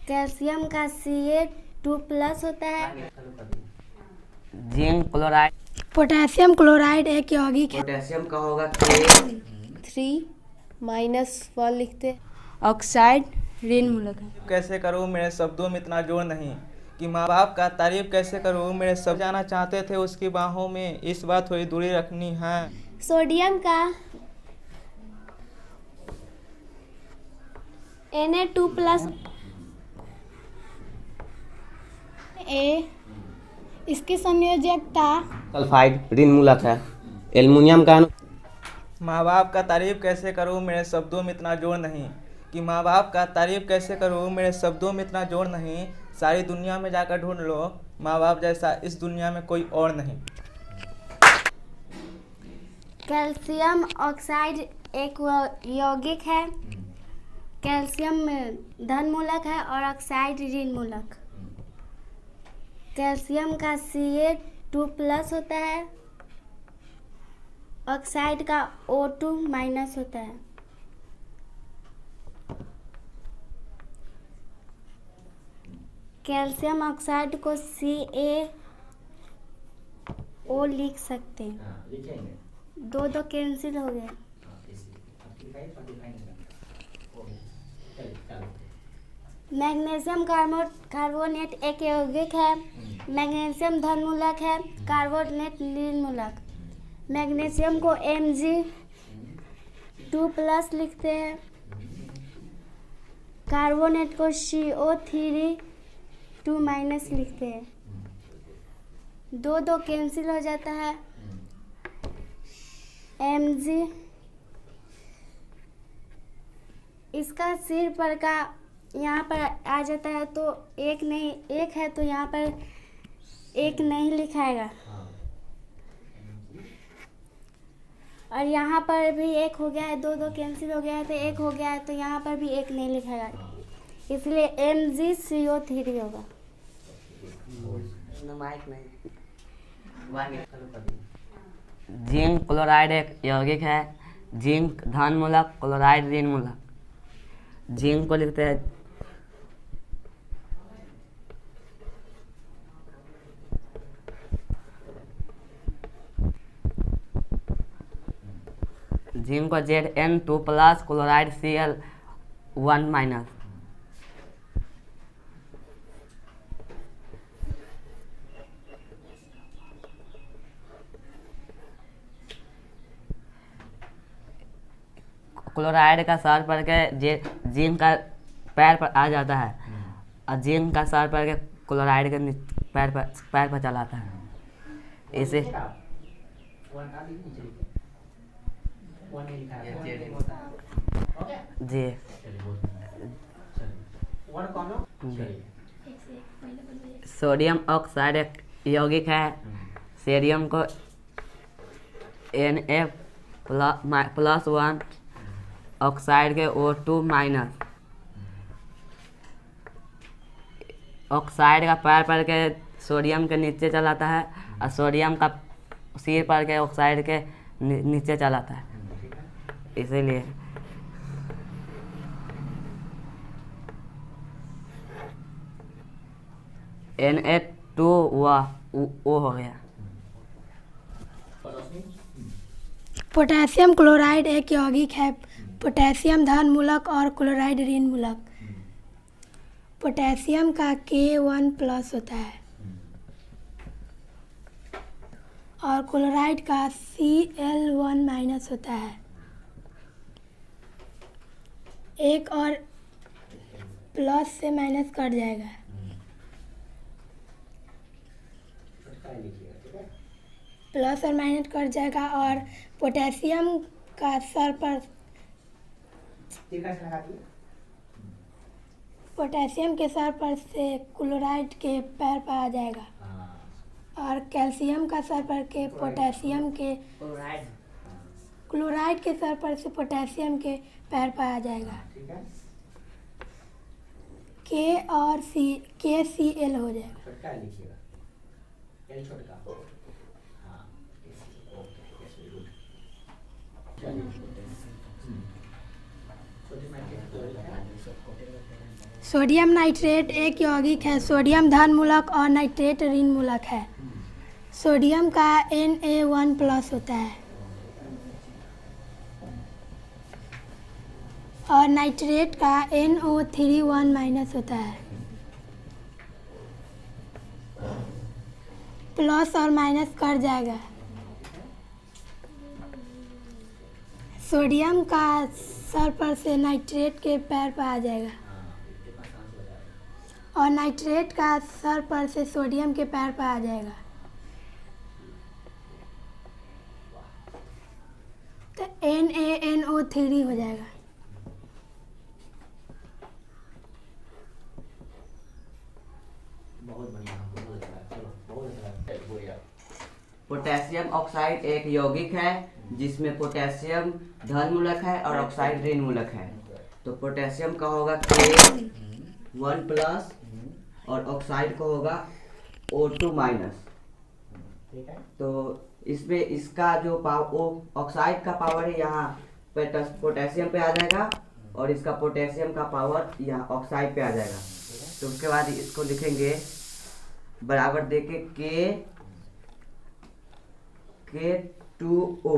Calcium का Ca2+ होता है। Zinc chloride. पोटेशियम क्लोराइड एक यौगिक है। पोटेशियम का होगा K3-1 लिखते। ऑक्साइड ऋण मूलक है। कैसे करूँ मेरे शब्दों में इतना जोर नहीं कि माँ बाप का तारीफ कैसे करूँ मेरे सब जाना चाहते थे उसकी बाहों में, इस बार थोड़ी दूरी रखनी है। सोडियम का Na2+ इसकी संयोजकता सल्फाइड ऋण मूलक है। एल्युमिनियम का माँ बाप का तारीफ कैसे करूँ मेरे शब्दों में इतना जोर नहीं कि माँ बाप का तारीफ कैसे करूँ मेरे शब्दों में इतना जोर नहीं। सारी दुनिया में जाकर ढूंढ लो, माँ बाप जैसा इस दुनिया में कोई और नहीं। कैल्शियम ऑक्साइड एक यौगिक है। कैल्शियम धन मूलक है और ऑक्साइड ऋण मूलक। कैल्शियम का Ca2+ होता है। ऑक्साइड का O2- होता है। कैल्शियम ऑक्साइड को CaO लिख सकते हैं। दो कैंसिल हो गए। मैग्नीशियम कार्बोनेट एक यौगिक है। मैग्नीशियम धन मूलक है, कार्बोनेट ऋण मूलक। मैग्नीशियम को Mg2+ लिखते हैं। कार्बोनेट को CO3 लिखते हैं। दो कैंसिल हो जाता है। Mg इसका सिर पर का यहाँ पर आ जाता है तो एक नहीं, एक है तो यहाँ पर एक नहीं लिखाएगा। और यहाँ पर भी एक हो गया है, दो कैंसिल हो गया है तो एक हो गया है तो यहाँ पर भी एक नहीं लिखाएगा, इसलिए MgCO3 होगा। जिंक क्लोराइड एक यौगिक है। जिंक धन मूलक, क्लोराइड ऋण मूलक। जिंक को लिखते हैं जिंक को Zn2+, क्लोराइड Cl1-। क्लोराइड का सर पर के जिंक का पैर पर आ जाता है और जिंक का सर पर के क्लोराइड के पैर पर चलाता है। इसे जी सोडियम ऑक्साइड एक यौगिक है। सोडियम को Na+1, ऑक्साइड के O2-। ऑक्साइड का पैर पर के सोडियम के नीचे चलाता है और सोडियम का सिर पर के ऑक्साइड के नीचे चलाता है, इसीलिए Na2O हो गया। पोटेशियम क्लोराइड एक यौगिक है। पोटेशियम धन मूलक और क्लोराइड ऋण मूलक। पोटेशियम का K1+ होता है और क्लोराइड का Cl1- होता है। एक और प्लस से माइनस कट जाएगा। प्लस और माइनस कट जाएगा और पोटेशियम का सर पर पोटेशियम के सर पर से क्लोराइड के पैर पर आ जाएगा और कैल्शियम का सर पर के पोटेशियम के क्लोराइड के सर पर से पोटेशियम के पैर पर आ जाएगा। KCl हो जाएगा। सोडियम नाइट्रेट एक यौगिक है। सोडियम धन मूलक और नाइट्रेट ऋण मूलक है। सोडियम का Na1+ होता है और नाइट्रेट का NO3 होता है। प्लस और माइनस कट जाएगा। सोडियम का सर पर से नाइट्रेट के पैर पर आ जाएगा और नाइट्रेट का सर पर से सोडियम के पैर पर आ जाएगा। तो NaNO3 हो जाएगा। पोटेशियम ऑक्साइड एक यौगिक है जिसमें पोटेशियम धन मूलक है और ऑक्साइड ऋण मूलक है। तो पोटेशियम का होगा K1+ और ऑक्साइड का होगा O2-। तो इसमें इसका जो ऑक्साइड का पावर है यहाँ पोटेशियम पे आ जाएगा और इसका पोटेशियम का पावर यहाँ ऑक्साइड पे आ जाएगा। तो उसके बाद इसको लिखेंगे बराबर देके K2O,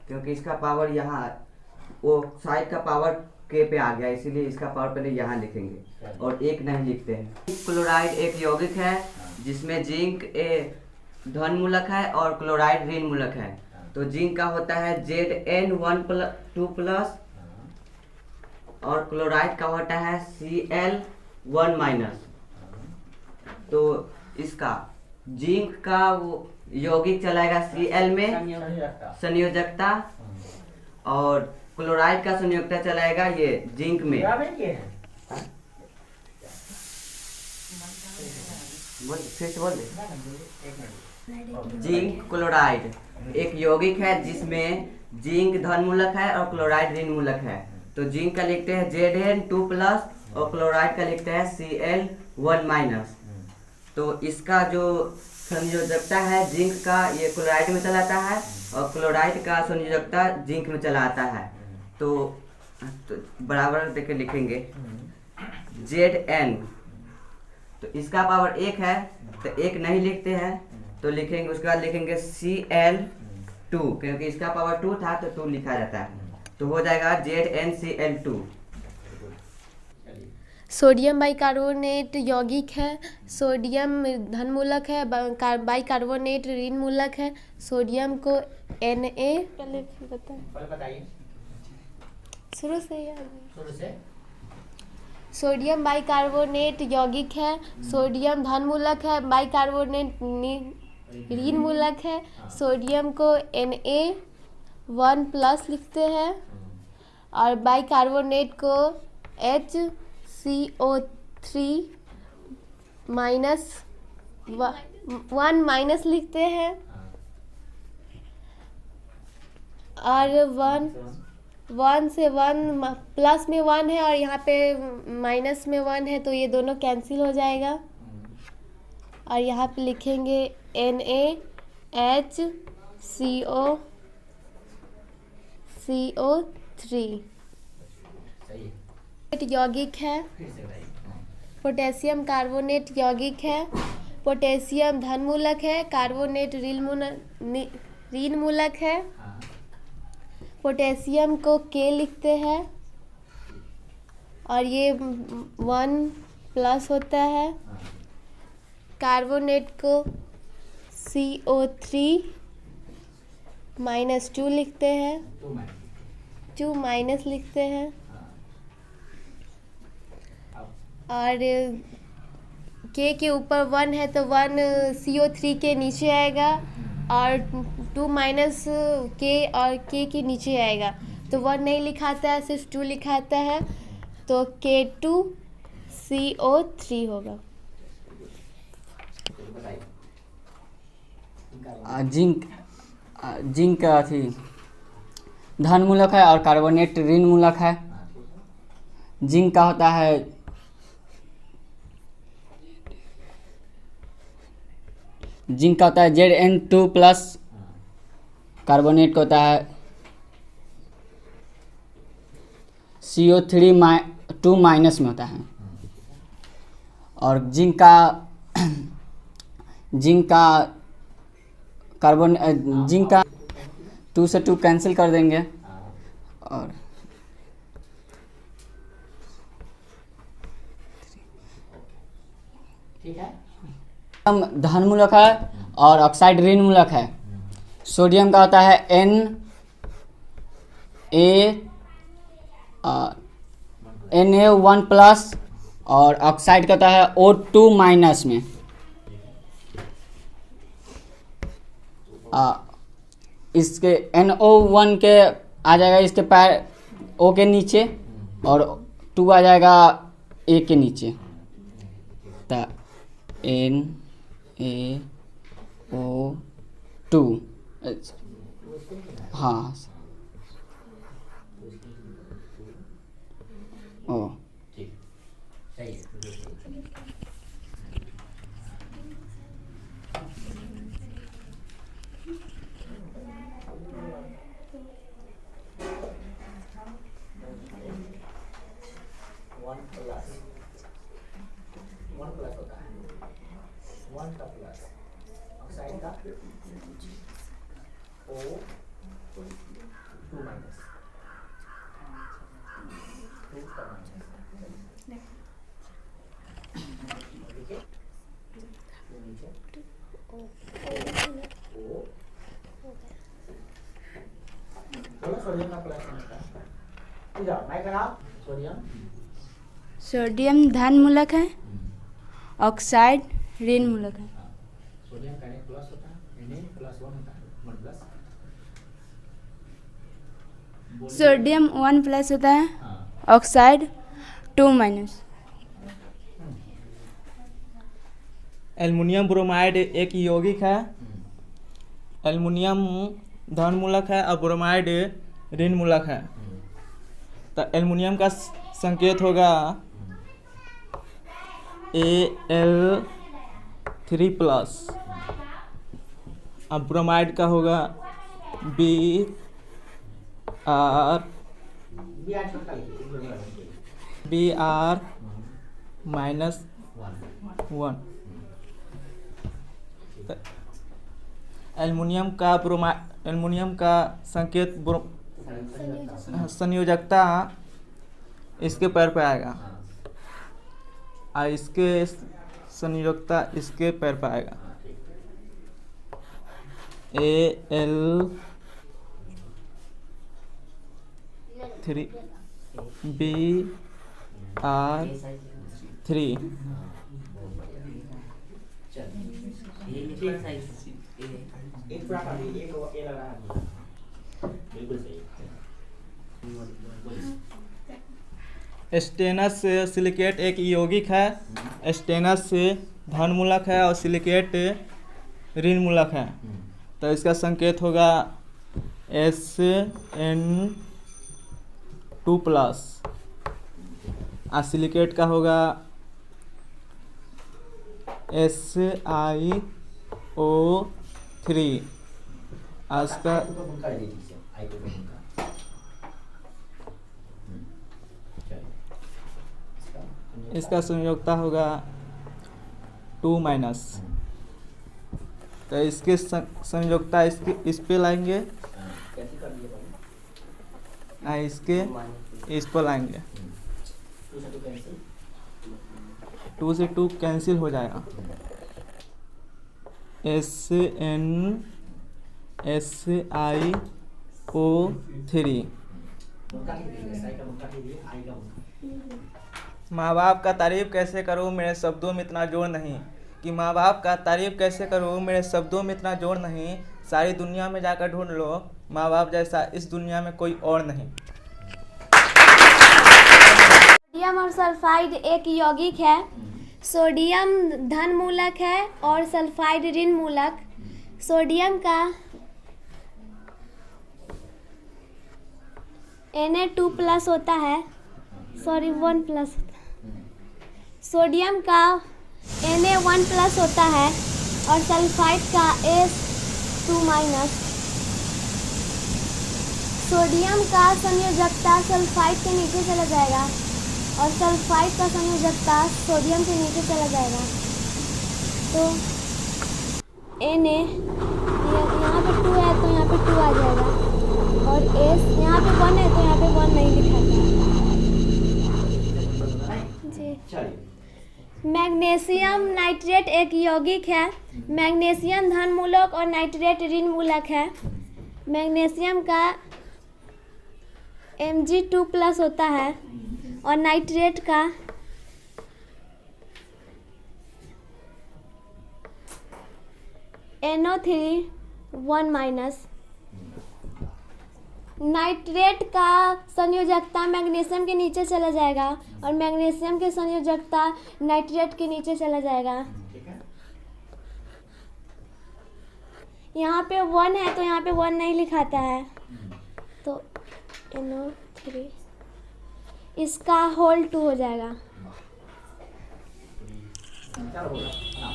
क्योंकि इसका पावर यहाँ ऑक्साइड का पावर K पे आ गया, इसीलिए इसका पावर पहले यहाँ लिखेंगे और एक नहीं लिखते हैं। क्लोराइड एक यौगिक है जिसमें जिंक धन मूलक है और क्लोराइड ऋण मूलक है। तो जिंक का होता है Zn2+ और क्लोराइड का होता है Cl1-। तो इसका जिंक का वो यौगिक चलाएगा Cl में संयोजकता और क्लोराइड का संयोजकता चलाएगा ये जिंक में। बोल जिंक क्लोराइड एक यौगिक है जिसमें जिंक धन मूलक है और क्लोराइड ऋण मूलक है। तो जिंक का लिखते हैं Zn2+ और क्लोराइड का लिखते हैं Cl1-। तो इसका जो संयोजकता है जिंक का ये क्लोराइड में चलाता है और क्लोराइड का संयोजकता जिंक में चलाता है। तो बराबर देके लिखेंगे Zn। तो इसका पावर 1 है तो 1 नहीं लिखते हैं तो लिखेंगे, उसके बाद लिखेंगे Cl2, क्योंकि इसका पावर 2 था तो 2 लिखा जाता है। तो हो जाएगा ZnCl2। सोडियम बाइकार्बोनेट यौगिक है। सोडियम धन मूलक है, बाइकार्बोनेट ऋण मूलक है। सोडियम को Na पहले बताइए शुरू से सोडियम बाइकार्बोनेट यौगिक है। सोडियम धन मूलक है, बाइकार्बोनेट ऋण मूलक है। सोडियम को Na1+ लिखते हैं और बाइकार्बोनेट को HCO3-1- लिखते हैं और 1 से 1 प्लस में 1 है और यहाँ पे माइनस में 1 है तो ये दोनों कैंसिल हो जाएगा और यहाँ पे लिखेंगे NaHCO3 यौगिक है। पोटेशियम कार्बोनेट यौगिक है। पोटेशियम धन मूलक है, कार्बोनेट ऋण मूलक है। पोटेशियम को K लिखते हैं और ये 1+ होता है। कार्बोनेट को CO3-2 लिखते हैं, 2- लिखते हैं और K के ऊपर 1 है तो 1 CO3 के नीचे आएगा और 2- K और K के नीचे आएगा तो 1 नहीं लिखाता है, सिर्फ 2 लिखाता है तो K2CO3 होगा। जिंक अथी धन मूलक है और कार्बोनेट ऋण मूलक है। जिंक का होता है Zn2+, कार्बोनेट का होता है CO3- 2 माइनस में होता है। और जिंक का कार्बन जिंक का 2 से 2 कैंसिल कर देंगे और ठीक है। हम धन मूलक है और ऑक्साइड ऋण मूलक है। सोडियम का होता है Na1+ और ऑक्साइड का होता है O2 माइनस में। इसके NO1 के आ जाएगा इसके पैर O के नीचे और 2 आ जाएगा A के नीचे। तो NaO2 हाँ ओ ठीक सही है। वन प्लस होता है, 1 का प्लस ऑक्साइड का O2 माइनस 2 का माइनस, ठीक है। नीचे O बोलो सोडियम का प्लस होता है। इधर माइक लगाओ। सोडियम सोडियम धन मूलक है, ऑक्साइड ऋण मूलक है। सोडियम का Na प्लस होता है, Na+1 होता है, 1 प्लस। सोडियम 1+ होता है, हाँ ऑक्साइड 2 माइनस। एल्युमिनियम ब्रोमाइड एक यौगिक है। एल्युमिनियम धन मूलक है और ब्रोमाइड ऋण मूलक है। तो एल्युमिनियम का संकेत होगा Al3+ और ब्रोमाइड का होगा Br -1। एल्युमिनियम का संकेत संयोजकता इसके पैर पे आएगा और इसके संयोजकता इसके पैर पे आएगा। Al3 Br3 एक पूरा कर दीजिए, एक ए लगा दीजिए, बिल्कुल सही। स्टेनस सिलिकेट एक यौगिक है। स्टेनस धन मूलक है और सिलिकेट ऋण मूलक है। तो इसका संकेत होगा SN2+ और सिलिकेट का होगा SiO3 और इसका कर दीजिए, आई को बुनकर। इसका संयोजकता होगा 2 माइनस। तो इसके संयोजकता इस पे लाएंगे कैसे कर दिए भाई? इसके इस पर लाएंगे। 2 से 2 कैंसिल हो जाएगा। SnSiO3। माँ बाप का तारीफ कैसे करूँ मेरे शब्दों में इतना जोर नहीं। कि माँ बाप का तारीफ कैसे करूँ मेरे शब्दों में इतना जोर नहीं। सारी दुनिया में जाकर ढूंढ लो माँ बाप जैसा इस दुनिया में कोई और नहीं। सोडियम और सल्फाइड एक यौगिक है। सोडियम धन मूलक है और सल्फाइड ऋण मूलक। सोडियम का Na2+ होता है, 1+ होता है। सोडियम का Na1+ होता है और सल्फाइड का S2-। सोडियम का संयोजकता सल्फाइड के नीचे चला जाएगा और सल्फाइड का संयोजकता सोडियम के नीचे चला जाएगा। तो Na यहाँ पे 2 है तो यहाँ पे 2 आ जाएगा, और S यहाँ पे 1 है तो यहाँ पे 1 नहीं लिखा था जी। चलिए मैग्नीशियम नाइट्रेट एक यौगिक है। मैग्नीशियम धन मूलक और नाइट्रेट ऋण मूलक है। मैग्नीशियम का Mg2+ होता है और नाइट्रेट का NO3 1-। नाइट्रेट का संयोजकता मैग्नीशियम के नीचे चला जाएगा और मैग्नीशियम के संयोजकता नाइट्रेट के नीचे चला जाएगा। ठीक है। यहाँ पे 1 है तो यहाँ पे 1 नहीं लिखाता है, तो NO3 इसका होल 2 हो जाएगा। क्या होगा? हाँ।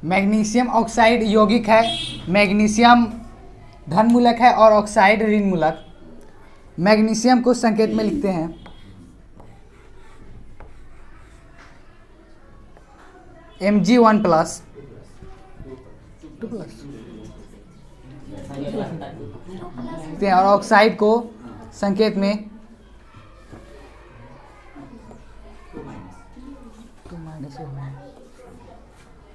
मैग्नीशियम ऑक्साइड यौगिक है। मैग्नीशियम धन मूलक है और ऑक्साइड ऋण मूलक। मैग्नीशियम को संकेत में लिखते हैं Mg1+, और ऑक्साइड को संकेत में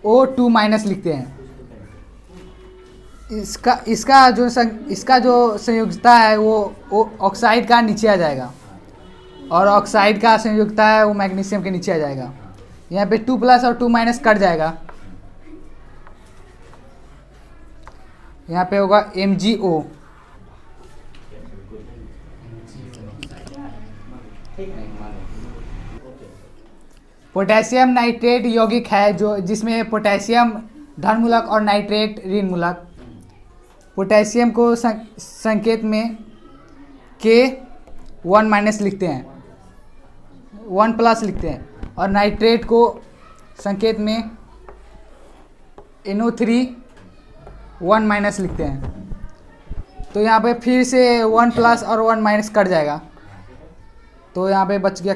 O2- लिखते हैं। इसका जो संयोजकता है वो ऑक्साइड का नीचे आ जाएगा, और ऑक्साइड का संयोजकता है वो मैग्नीशियम के नीचे आ जाएगा। यहाँ पे 2+ और 2- कट जाएगा, यहाँ पे होगा MgO। पोटेशियम नाइट्रेट यौगिक है जिसमें पोटेशियम धन मूलक और नाइट्रेट ऋण मूलक। पोटेशियम को संकेत में K1- लिखते हैं, 1+ लिखते हैं, और नाइट्रेट को संकेत में NO3 1- लिखते हैं। तो यहाँ पे फिर से 1+ और 1- कट जाएगा, तो यहाँ पे बच गया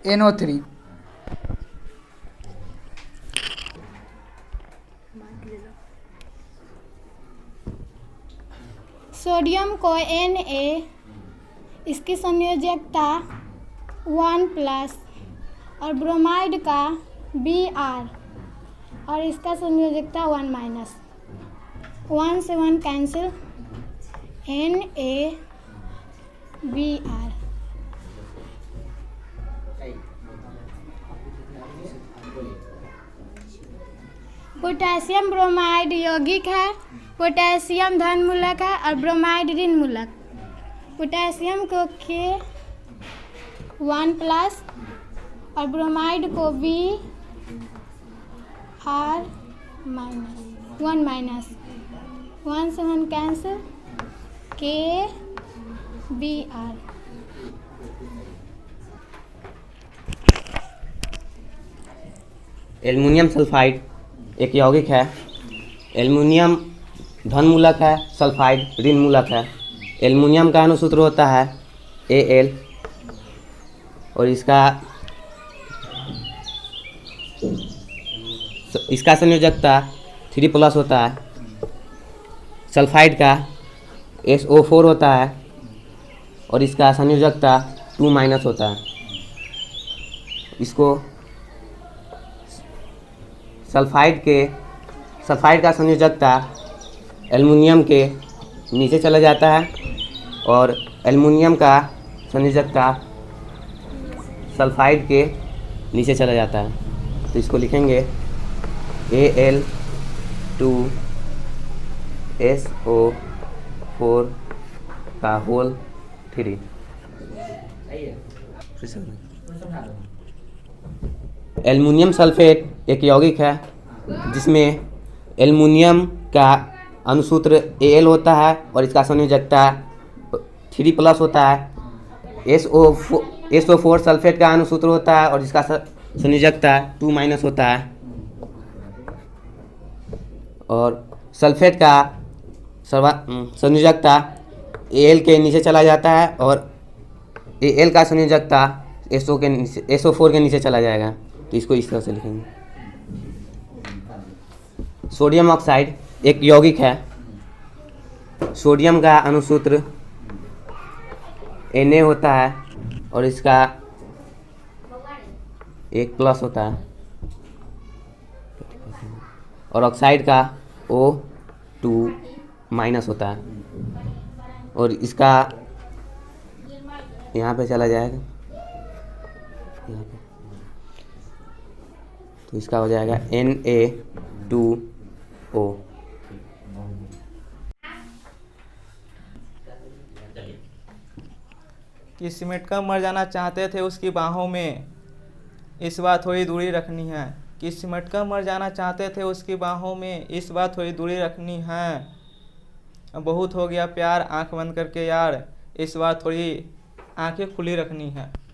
NO3। सोडियम को Na, इसकी संयोजकता 1+, और ब्रोमाइड का Br, और इसका संयोजकता 1-। 1 से 1 कैंसिल, NaBr। पोटेशियम ब्रोमाइड यौगिक है। पोटेशियम धन मूलक है और ब्रोमाइड ऋण मूलक। पोटेशियम को K1+ और ब्रोमाइड को Br- 1-। 1 से 1 कैंसिल, KBr। एल्युमिनियम सल्फाइड एक यौगिक है। एल्युमिनियम धन मूलक है, सल्फाइड ऋण मूलक है। एल्युमिनियम का अनुसूत्र होता है Al, और इसका संयोजकता 3+ होता है। सल्फाइड का SO4 होता है, और इसका संयोजकता 2- होता है। इसको सल्फाइड का संयोजकता एल्युमिनियम के नीचे चला जाता है, और एल्युमिनियम का संयोजकता सल्फाइड के नीचे चला जाता है। तो इसको लिखेंगे Al2SO4 का होल 3। सही है। समझा दो। एल्युमिनियम सल्फेट एक यौगिक है जिसमें एल्युमिनियम का अनुसूत्र Al होता है, और इसका संयोजकता 3+ होता है। SO4 सल्फेट का अनुसूत्र होता है, और इसका संयोजकता 2- होता है। और सल्फेट का संयोजकता एल के नीचे चला जाता है और एल का संयोजकता SO के नीचे SO4 के नीचे चला जाएगा। तो इसको इस तरह से लिखेंगे। सोडियम ऑक्साइड एक यौगिक है। सोडियम का अणुसूत्र Na होता है और इसका 1+ होता है और ऑक्साइड का O2- होता है और इसका यहाँ पे चला जाएगा यहाँ पे, तो इसका हो जाएगा Na2O। कि सिमटकर मर जाना चाहते थे उसकी बाहों में, इस बार थोड़ी दूरी रखनी है। कि सिमटकर मर जाना चाहते थे उसकी बाहों में, इस बार थोड़ी दूरी रखनी है। बहुत हो गया प्यार आंख बंद करके यार, इस बार थोड़ी आंखें खुली रखनी है।